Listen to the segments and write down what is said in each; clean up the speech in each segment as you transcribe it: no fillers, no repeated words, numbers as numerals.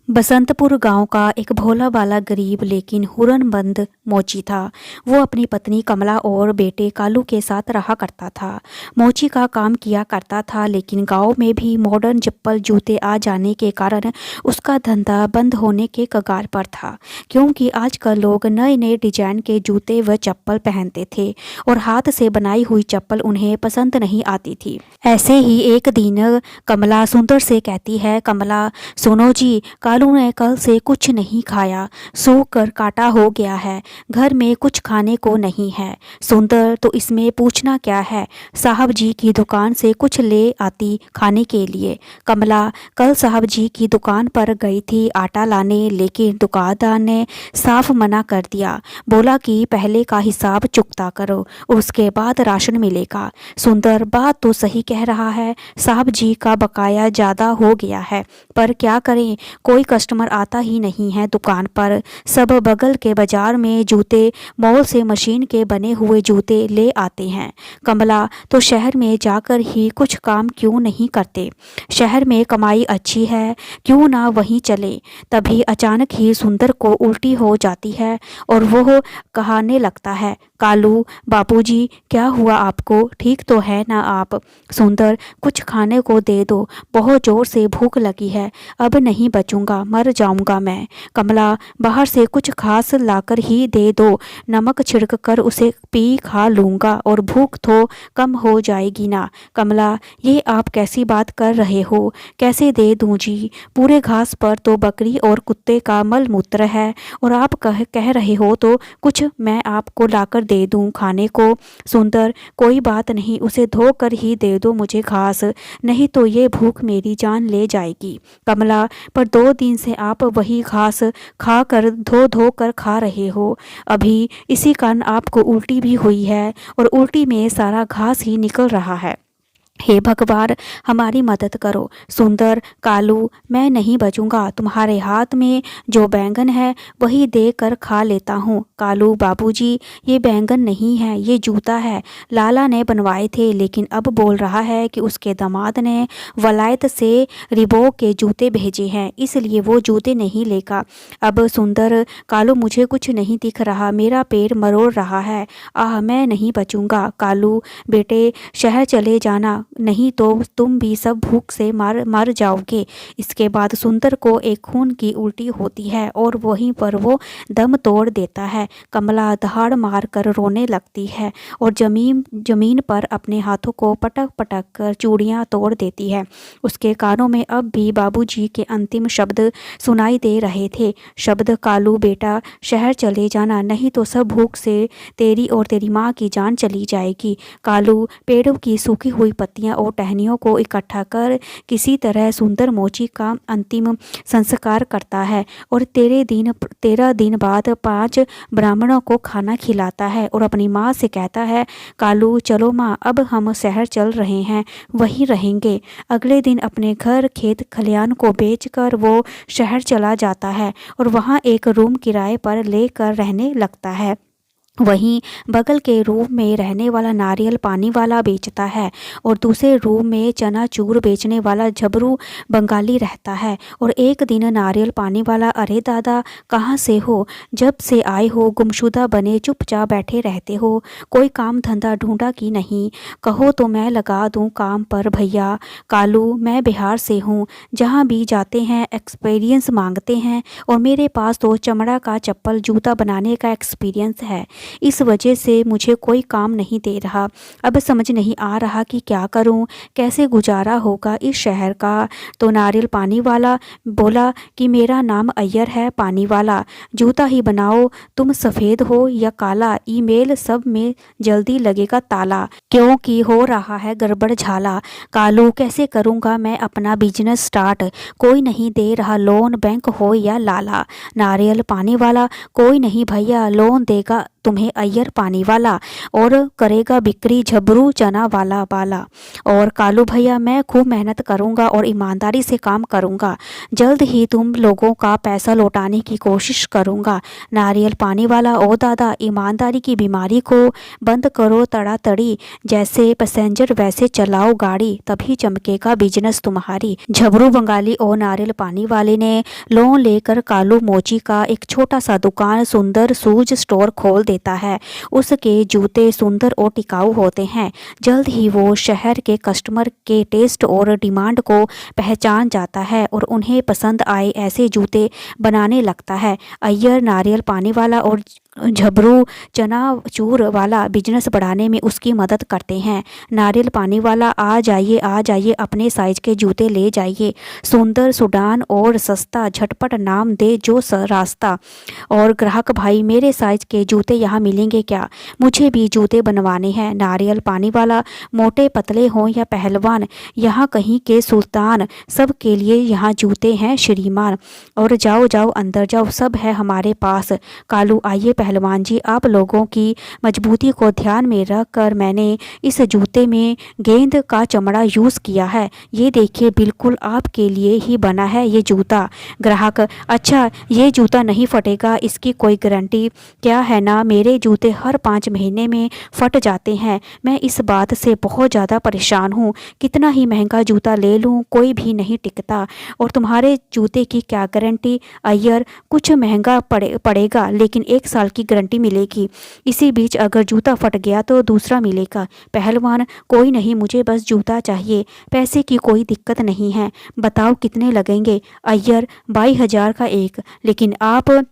बसंतपुर गांव का एक भोला भाला गरीब लेकिन हुनरमंद मोची था। वो अपनी पत्नी कमला और बेटे कालू के साथ रहा करता था। मोची का काम किया करता था, लेकिन गांव में भी मॉडर्न चप्पल जूते आ जाने के कारण उसका धंधा बंद होने के कगार पर था, क्योंकि आजकल लोग नए नए डिजाइन के जूते व चप्पल पहनते थे और हाथ से बनाई हुई चप्पल उन्हें पसंद नहीं आती थी। ऐसे ही एक दिन कमला सुंदर से कहती है, कमला सुनो जी, कालू ने कल से कुछ नहीं खाया, सूख कर काटा हो गया है, घर में कुछ खाने को नहीं है। सुंदर, तो इसमें पूछना क्या है, साहब जी की दुकान से कुछ ले आती खाने के लिए। कमला कल साहब जी की दुकान पर गई थी आटा लाने, लेकिन दुकानदार ने साफ मना कर दिया। बोला कि पहले का हिसाब चुकता करो, उसके बाद राशन मिलेगा। सुंदर, बात तो सही कह रहा है, साहब जी का बकाया ज़्यादा हो गया है, पर क्या करें, कोई कस्टमर आता ही नहीं है दुकान पर। सब बगल के बाजार में जूते मॉल से मशीन के बने हुए जूते ले आते हैं। कमला, तो शहर में जाकर ही कुछ काम क्यों नहीं करते? शहर में कमाई अच्छी है, क्यों ना वहीं चले। तभी अचानक ही सुंदर को उल्टी हो जाती है और वो कहने लगता है, कालू बापूजी, क्या हुआ आपको, ठीक तो है ना आप? सुंदर, कुछ खाने को दे दो, बहुत जोर से भूख लगी है, अब नहीं बचूंगा, मर जाऊंगा मैं। कमला, बाहर से कुछ खास लाकर ही दे दो, नमक छिड़क कर उसे पी खा लूंगा और भूख तो कम हो जाएगी ना। कमला, ये आप कैसी बात कर रहे हो, कैसे दे दूं जी? पूरे घास पर तो बकरी और कुत्ते का मल मूत्र है, और आप कह रहे हो तो कुछ मैं आपको लाकर दे दूं खाने को। सुंदर, कोई बात नहीं, उसे धो कर ही दे दो मुझे घास, नहीं तो ये भूख मेरी जान ले जाएगी। कमला, पर 2 दिन से आप वही घास खा कर धो धो कर खा रहे हो, अभी इसी कारण आपको उल्टी भी हुई है और उल्टी में सारा घास ही निकल रहा है। हे भगवान, हमारी मदद करो। सुंदर, कालू, मैं नहीं बचूंगा, तुम्हारे हाथ में जो बैंगन है वही दे कर खा लेता हूँ। कालू बाबूजी, ये बैंगन नहीं है, ये जूता है, लाला ने बनवाए थे, लेकिन अब बोल रहा है कि उसके दामाद ने वलायत से रिबोक के जूते भेजे हैं, इसलिए वो जूते नहीं लेगा। अब सुंदर, कालू मुझे कुछ नहीं दिख रहा, मेरा पैर मरोड़ रहा है, आह मैं नहीं बचूंगा। कालू बेटे, शहर चले जाना, नहीं तो तुम भी सब भूख से मर जाओगे। इसके बाद सुंदर को एक खून की उल्टी होती है और वहीं पर वो दम तोड़ देता है। कमला दहाड़ मार कर रोने लगती है और जमीन पर अपने हाथों को पटक पटक कर चूड़ियां तोड़ देती है। उसके कानों में अब भी बाबूजी के अंतिम शब्द सुनाई दे रहे थे, शब्द, कालू बेटा, शहर चले जाना, नहीं तो सब भूख से तेरी और तेरी माँ की जान चली जाएगी। कालू पेड़ों की सूखी हुई पत्तियां और टहनियों को इकट्ठा कर किसी तरह सुंदर मोची का अंतिम संस्कार करता है और 13 दिन बाद 5 ब्राह्मणों को खाना खिलाता है और अपनी माँ से कहता है, कालू चलो माँ, अब हम शहर चल रहे हैं, वहीं रहेंगे। अगले दिन अपने घर खेत खलियान को बेचकर वो शहर चला जाता है और वहाँ एक रूम किराए पर लेकर रहने लगता है। वहीं बगल के रूम में रहने वाला नारियल पानी वाला बेचता है और दूसरे रूम में चनाचूर बेचने वाला झबरू बंगाली रहता है। और एक दिन नारियल पानी वाला, अरे दादा, कहाँ से हो, जब से आए हो गुमशुदा बने चुपचाप बैठे रहते हो, कोई काम धंधा ढूंढा कि नहीं, कहो तो मैं लगा दूं काम पर भैया। कालू, मैं बिहार से हूँ, जहाँ भी जाते हैं एक्सपीरियंस मांगते हैं और मेरे पास तो चमड़ा का चप्पल जूता बनाने का एक्सपीरियंस है, इस वजह से मुझे कोई काम नहीं दे रहा। अब समझ नहीं आ रहा कि क्या करूं, कैसे गुजारा होगा इस शहर का। तो नारियल पानी वाला बोला कि मेरा नाम अय्यर है पानी वाला, जूता ही बनाओ, तुम सफ़ेद हो या काला, ईमेल सब में जल्दी लगेगा ताला, क्योंकि हो रहा है गड़बड़ झाला। कालू, कैसे करूँगा मैं अपना बिजनेस स्टार्ट, कोई नहीं दे रहा लोन, बैंक हो या लाला। नारियल पानी वाला, कोई नहीं भैया, लोन देगा तुम्हें अय्यर पानी वाला और करेगा बिक्री झबरू चना वाला बाला। और कालू भैया मैं खूब मेहनत करूँगा और ईमानदारी से काम करूँगा, जल्द ही तुम लोगों का पैसा लौटाने की कोशिश करूँगा। नारियल पानी वाला ओ दादा, ईमानदारी की बीमारी को बंद करो तड़ातड़ी, जैसे पैसेंजर वैसे चलाओ गाड़ी, तभी चमकेगा बिजनेस तुम्हारी। झबरू बंगाली और नारियल पानी वाले ने लोन लेकर कालू मोची का एक छोटा सा दुकान सुंदर शूज स्टोर खोल देता है। उसके जूते सुंदर और टिकाऊ होते हैं। जल्द ही वो शहर के कस्टमर के टेस्ट और डिमांड को पहचान जाता है और उन्हें पसंद आए ऐसे जूते बनाने लगता है। अय्यर नारियल पानी वाला और झबरू चना चूर वाला बिजनेस बढ़ाने में उसकी मदद करते हैं। नारियल पानी वाला आ जाइए अपने साइज के जूते ले जाइए, सुंदर सुडान और सस्ता, झटपट नाम दे जो रास्ता। और ग्राहक भाई मेरे साइज के जूते यहाँ मिलेंगे क्या? मुझे भी जूते बनवाने हैं। नारियल पानी वाला मोटे पतले हों या पहलवान, यहाँ कहीं के सुल्तान, सब के लिए यहाँ जूते हैं श्रीमान। और जाओ जाओ अंदर जाओ, सब है हमारे पास। कालू आइए पहलवान जी, आप लोगों की मजबूती को ध्यान में रख कर मैंने इस जूते में गेंद का चमड़ा यूज़ किया है। ये देखिए बिल्कुल आपके लिए ही बना है ये जूता। ग्राहक अच्छा ये जूता नहीं फटेगा, इसकी कोई गारंटी क्या है ना? मेरे जूते हर 5 महीने में फट जाते हैं। मैं इस बात से बहुत ज़्यादा परेशान हूँ। कितना ही महंगा जूता ले लूँ कोई भी नहीं टिकता। और तुम्हारे जूते की क्या गारंटी? अय्यर कुछ महंगा पड़ेगा लेकिन 1 साल की गारंटी मिलेगी। इसी बीच अगर जूता फट गया तो दूसरा मिलेगा। पहलवान कोई नहीं, मुझे बस जूता चाहिए, पैसे की कोई दिक्कत नहीं है, बताओ कितने लगेंगे? अय्यर 22,000 का एक, लेकिन आप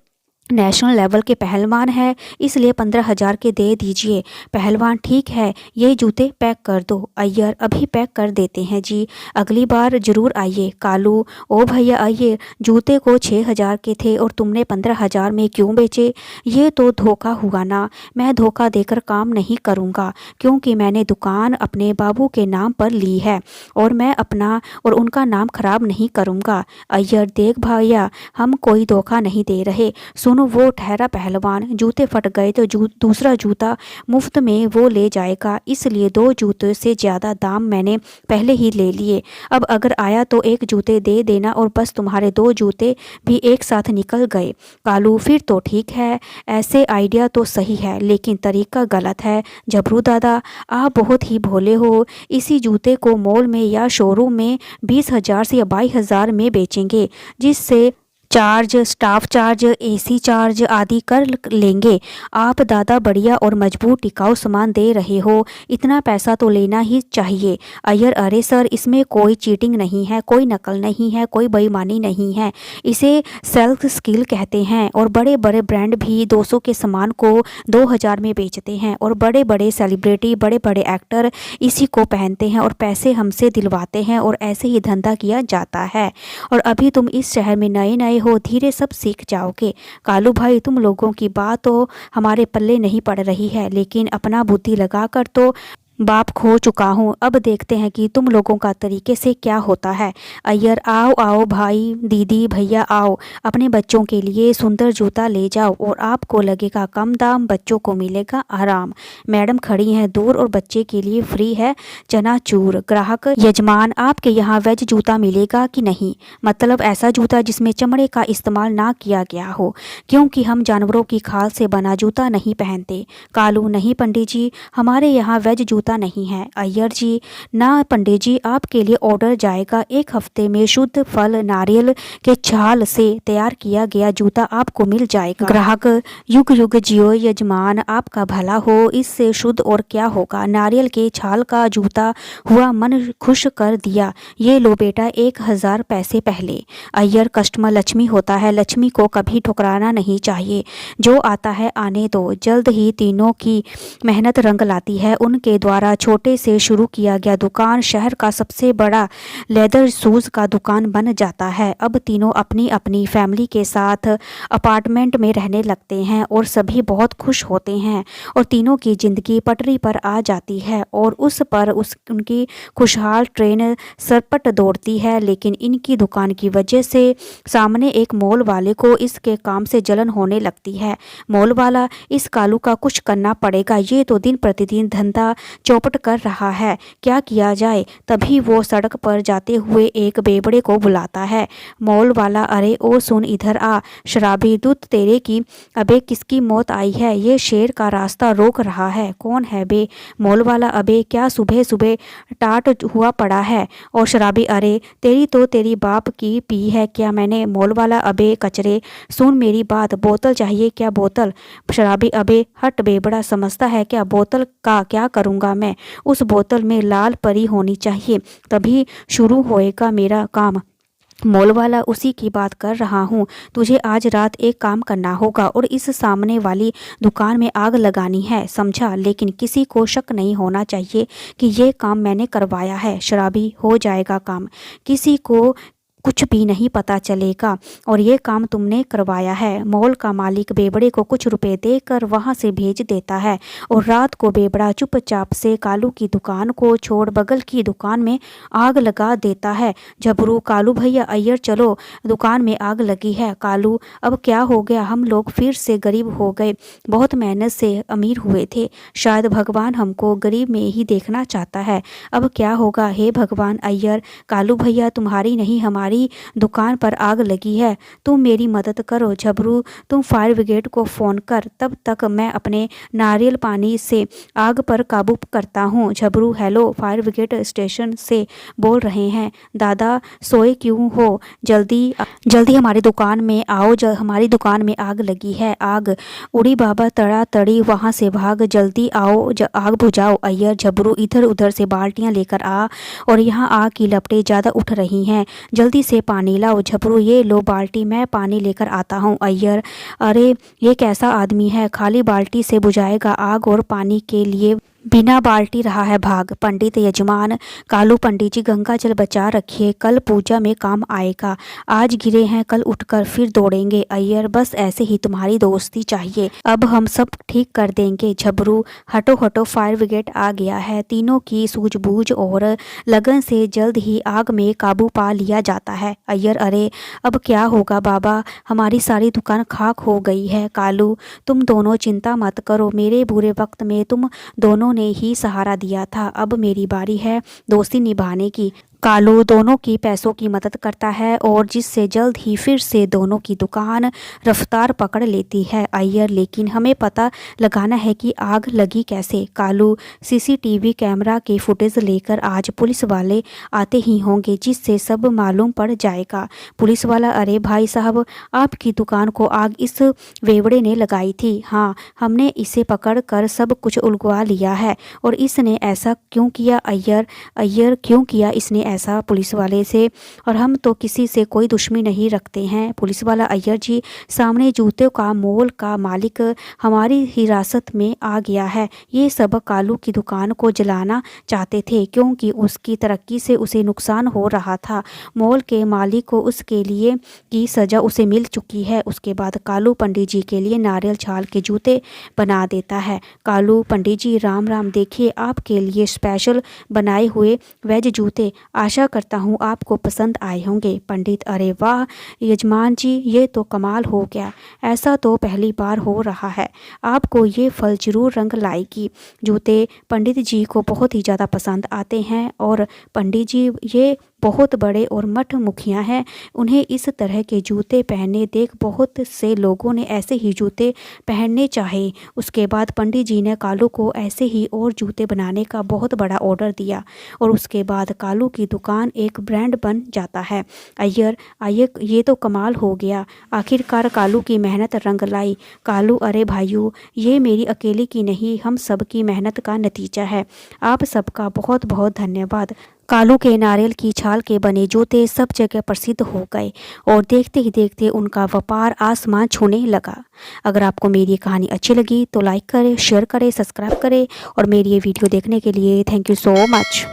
नेशनल लेवल के पहलवान है इसलिए 15,000 के दे दीजिए। पहलवान ठीक है, ये जूते पैक कर दो। अय्यर अभी पैक कर देते हैं जी, अगली बार ज़रूर आइए। कालू ओ भैया आइए, जूते को 6,000 के थे और तुमने 15,000 में क्यों बेचे? ये तो धोखा हुआ ना। मैं धोखा देकर काम नहीं करूँगा, क्योंकि मैंने दुकान अपने बाबू के नाम पर ली है और मैं अपना और उनका नाम खराब नहीं करूँगा। अय्यर देख भैया, हम कोई धोखा नहीं दे रहे। सुनो वो ठहरा पहलवान, जूते फट गए तो दूसरा जूता मुफ्त में वो ले जाएगा, इसलिए 2 जूते से ज़्यादा दाम मैंने पहले ही ले लिए। अब अगर आया तो एक जूते दे देना और बस तुम्हारे 2 जूते भी एक साथ निकल गए। कालू फिर तो ठीक है, ऐसे आइडिया तो सही है लेकिन तरीका गलत है। झबरू दादा आप बहुत ही भोले हो, इसी जूते को मॉल में या शोरूम में 20,000 से या 22,000 में बेचेंगे, जिससे charge, staff charge, AC charge आदि कर लेंगे। आप दादा बढ़िया और मजबूत टिकाऊ सामान दे रहे हो, इतना पैसा तो लेना ही चाहिए। अय्यर अरे सर इसमें कोई चीटिंग नहीं है, कोई नकल नहीं है, कोई बेईमानी नहीं है, इसे सेल्फ स्किल कहते हैं। और बड़े बड़े ब्रांड भी 200 के सामान को 2,000 में बेचते हैं और बड़े बड़े सेलिब्रिटी, बड़े बड़े एक्टर इसी को पहनते हैं और पैसे हमसे दिलवाते हैं और ऐसे ही धंधा किया जाता है। और अभी तुम इस शहर में नए नए हो, धीरे सब सीख जाओगे। कालू भाई तुम लोगों की बात तो हमारे पल्ले नहीं पड़ रही है, लेकिन अपना बुद्धि लगाकर तो बाप खो चुका हूँ। अब देखते हैं कि तुम लोगों का तरीके से क्या होता है। अय्यर आओ आओ भाई दीदी भैया आओ, अपने बच्चों के लिए सुंदर जूता ले जाओ और आपको लगेगा कम दाम, बच्चों को मिलेगा आराम। मैडम खड़ी हैं दूर और बच्चे के लिए फ्री है चनाचूर। ग्राहक यजमान आपके यहाँ वेज जूता मिलेगा कि नहीं? मतलब ऐसा जूता जिसमें चमड़े का इस्तेमाल ना किया गया हो, क्योंकि हम जानवरों की खाल से बना जूता नहीं पहनते। कालू नहीं पंडित जी, हमारे यहाँ वेज जूता नहीं है। अय्यर जी ना पंडित जी, आपके लिए ऑर्डर जाएगा, 1 हफ्ते में शुद्ध फल नारियल के छाल से तैयार किया गया जूता आपको मिल जाएगा। ग्राहक युग युग जियो यजमान, आपका भला हो, इससे शुद्ध और क्या होगा, नारियल के छाल का जूता हुआ, मन खुश कर दिया। ये लो बेटा 1,000 पैसे पहले। अय्यर कस्टमर लक्ष्मी होता है, लक्ष्मी को कभी ठुकराना नहीं चाहिए, जो आता है आने दो, जल्द ही तीनों की मेहनत रंग लाती है, उनके द्वारा द्वारा छोटे से शुरू किया गया दुकान शहर का सबसे बड़ा लेदर शूज़ का दुकान बन जाता है। अब तीनों अपनी अपनी फैमिली के साथ अपार्टमेंट में रहने लगते हैं और सभी बहुत खुश होते हैं और तीनों की ज़िंदगी पटरी पर आ जाती है और उस पर उनकी खुशहाल ट्रेन सरपट दौड़ती है। लेकिन इनकी दुकान की वजह से सामने एक मॉल वाले को इसके काम से जलन होने लगती है। मॉल वाला, इस कालू का कुछ करना पड़ेगा, ये तो दिन प्रतिदिन धंधा चौपट कर रहा है, क्या किया जाए। तभी वो सड़क पर जाते हुए एक बेबड़े को बुलाता है। मॉल वाला, अरे ओ सुन इधर आ, शराबी दूत तेरे की, अबे किसकी मौत आई है, ये शेर का रास्ता रोक रहा है। कौन है बे? मॉल वाला, अबे क्या सुबह सुबह टाट हुआ पड़ा है। और शराबी, अरे तेरी बाप की पी है क्या मैंने। मॉल वाला, अबे कचरे सुन मेरी बात, बोतल चाहिए क्या बोतल। शराबी, अबे हट बेबड़ा, समझता है क्या, बोतल का क्या करूँगा मैं, उस बोतल में लाल परी होनी चाहिए तभी शुरू होएगा मेरा काम। मॉल वाला, उसी की बात कर रहा हूँ, तुझे आज रात एक काम करना होगा और इस सामने वाली दुकान में आग लगानी है, समझा। लेकिन किसी को शक नहीं होना चाहिए कि ये काम मैंने करवाया है। शराबी, हो जाएगा काम, किसी को कुछ भी नहीं पता चलेगा और ये काम तुमने करवाया है। मॉल का मालिक बेबड़े को कुछ रुपए देकर वहाँ से भेज देता है और रात को बेबड़ा चुपचाप से कालू की दुकान को छोड़ बगल की दुकान में आग लगा देता है। झबरू, कालू भैया, अय्यर चलो, दुकान में आग लगी है। कालू, अब क्या हो गया, हम लोग फिर से गरीब हो गए, बहुत मेहनत से अमीर हुए थे, शायद भगवान हमको गरीब में ही देखना चाहता है, अब क्या होगा। हे भगवान। अय्यर, कालू भैया, तुम्हारी नहीं हमारी दुकान पर आग लगी है, तुम मेरी मदद करो। झबरू, तुम फायर ब्रिगेड को फ़ोन कर, तब तक मैं अपने नारियल पानी से आग पर काबू करता हूँ। झबरू, हेलो, फायर ब्रिगेड स्टेशन से बोल रहे हैं। दादा सोए क्यों हो, जल्दी हमारी दुकान में आओ, हमारी दुकान में आग लगी है। आग उड़ी बाबा तड़ातड़ी, वहाँ से भाग, जल्दी आओ, आग बुझाओ। अय्यर, झबरू इधर उधर से बाल्टियाँ लेकर आ और यहाँ आग की लपटें ज़्यादा उठ रही हैं, जल्दी से पानी लाओ। झबरू, ये लो बाल्टी, मैं पानी लेकर आता हूँ। अय्यर, अरे ये कैसा आदमी है, खाली बाल्टी से बुझाएगा आग और पानी के लिए बिना बाल्टी रहा है भाग। पंडित यजमान, कालू पंडित जी गंगा जल बचा रखिए, कल पूजा में काम आएगा, आज गिरे हैं कल उठकर फिर दौड़ेंगे। अय्यर, बस ऐसे ही तुम्हारी दोस्ती चाहिए, अब हम सब ठीक कर देंगे। झबरू, हटो हटो, फायर ब्रिगेड आ गया है। तीनों की सूझबूझ और लगन से जल्द ही आग में काबू पा लिया जाता है। अय्यर, अरे अब क्या होगा बाबा, हमारी सारी दुकान खाक हो गई है। कालू, तुम दोनों चिंता मत करो, मेरे बुरे वक्त में तुम दोनों ने ही सहारा दिया था, अब मेरी बारी है दोस्ती निभाने की। कालू दोनों की पैसों की मदद करता है और जिससे जल्द ही फिर से दोनों की दुकान रफ्तार पकड़ लेती है। अय्यर, लेकिन हमें पता लगाना है कि आग लगी कैसे। कालू, सीसीटीवी कैमरा के फुटेज लेकर आज पुलिस वाले आते ही होंगे, जिससे सब मालूम पड़ जाएगा। पुलिस वाला, अरे भाई साहब, आपकी दुकान को आग इस वेवड़े ने लगाई थी। हाँ, हमने इसे पकड़ कर सब कुछ उलगवा लिया है। और इसने ऐसा क्यों किया। अय्यर, क्यों किया इसने ऐसा पुलिस वाले से, और हम तो किसी से कोई दुश्मनी नहीं रखते हैं। पुलिस वाला, अय्यर जी, सामने जूतों का मॉल का मालिक हमारी हिरासत में आ गया है, ये सब कालू की दुकान को जलाना चाहते थे क्योंकि उसकी तरक्की से उसे नुकसान हो रहा था। मॉल के मालिक को उसके लिए की सज़ा उसे मिल चुकी है। उसके बाद कालू पंडित जी के लिए नारियल छाल के जूते बना देता है। कालू पंडित जी, राम राम, देखिए आपके लिए स्पेशल बनाए हुए वेज जूते, आशा करता हूँ आपको पसंद आए होंगे। पंडित, अरे वाह यजमान जी, ये तो कमाल हो गया, ऐसा तो पहली बार हो रहा है, आपको ये फल जरूर रंग लाएगी। जूते पंडित जी को बहुत ही ज़्यादा पसंद आते हैं और पंडित जी ये बहुत बड़े और मठ मुखिया हैं, उन्हें इस तरह के जूते पहने देख बहुत से लोगों ने ऐसे ही जूते पहनने चाहे। उसके बाद पंडित जी ने कालू को ऐसे ही और जूते बनाने का बहुत बड़ा ऑर्डर दिया और उसके बाद कालू की दुकान एक ब्रांड बन जाता है। अय्यर, ये तो कमाल हो गया, आखिरकार कालू की मेहनत रंग लाई। कालू, अरे भाइयों, ये मेरी अकेले की नहीं, हम सब की मेहनत का नतीजा है, आप सबका बहुत बहुत धन्यवाद। कालू के नारियल की छाल के बने जूते सब जगह प्रसिद्ध हो गए और देखते ही देखते उनका व्यापार आसमान छूने लगा। अगर आपको मेरी कहानी अच्छी लगी तो लाइक करें, शेयर करें, सब्सक्राइब करें और मेरी ये वीडियो देखने के लिए थैंक यू सो मच।